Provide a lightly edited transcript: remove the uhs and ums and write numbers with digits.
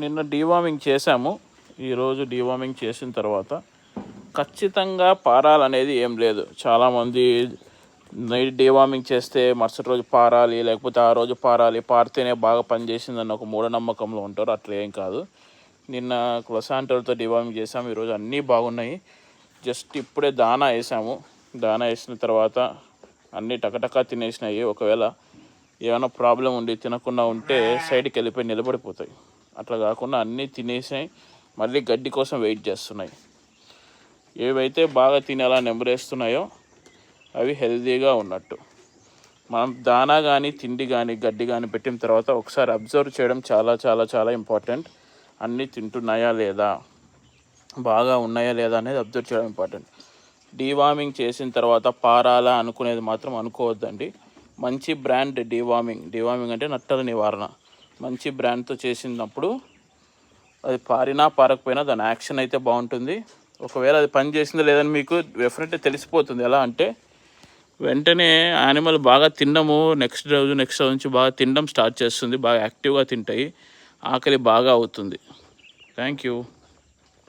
నిన్న డీవార్మింగ్ చేశాము. ఈరోజు డీవార్మింగ్ చేసిన తర్వాత ఖచ్చితంగా పారాలనేది ఏం లేదు. చాలామంది నైట్ డీవార్మింగ్ చేస్తే మరుసటి రోజు పారాలి, లేకపోతే ఆ రోజు పారాలి, పారితేనే బాగా పనిచేసిందన్న ఒక మూఢనమ్మకంలో ఉంటారు. అట్లా ఏం కాదు. నిన్న క్లొసాంటర్తో డీవార్మింగ్ చేసాము. ఈరోజు అన్నీ బాగున్నాయి. జస్ట్ ఇప్పుడే దానా వేసాము. దానా వేసిన తర్వాత అన్నీ టకటకా తినేసినాయి. ఒకవేళ ఏమైనా ప్రాబ్లం ఉండి తినకుండా ఉంటే సైడ్కి వెళ్ళిపోయి నిలబడిపోతాయి. అట్లా కాకుండా అన్నీ తినేసాయి. మళ్ళీ గడ్డి కోసం వెయిట్ చేస్తున్నాయి. ఏవైతే బాగా తినేలా నెంబరేస్తున్నాయో అవి హెల్తీగా ఉన్నట్టు. మనం దానా కానీ తిండి కానీ గడ్డి కానీ పెట్టిన తర్వాత ఒకసారి అబ్జర్వ్ చేయడం చాలా చాలా చాలా ఇంపార్టెంట్. అన్నీ తింటున్నాయా లేదా, బాగా ఉన్నాయా లేదా అనేది అబ్జర్వ్ చేయడం ఇంపార్టెంట్. డీవార్మింగ్ చేసిన తర్వాత పారాలా అనుకునేది మాత్రం అనుకోవద్దండి. మంచి బ్రాండ్ డీవార్మింగ్ అంటే నట్టల నివారణ. మంచి బ్రాండ్తో చేసినప్పుడు అది పారినా పారకపోయినా దాని యాక్షన్ అయితే బాగుంటుంది. ఒకవేళ అది పని చేసిందో లేదని మీకు డెఫినెట్గా తెలిసిపోతుంది. ఎలా అంటే వెంటనే యానిమల్ బాగా తినడము, నెక్స్ట్ రోజు నుంచి బాగా తినడం స్టార్ట్ చేస్తుంది. బాగా యాక్టివ్గా తింటాయి. ఆకలి బాగా అవుతుంది. Thank you.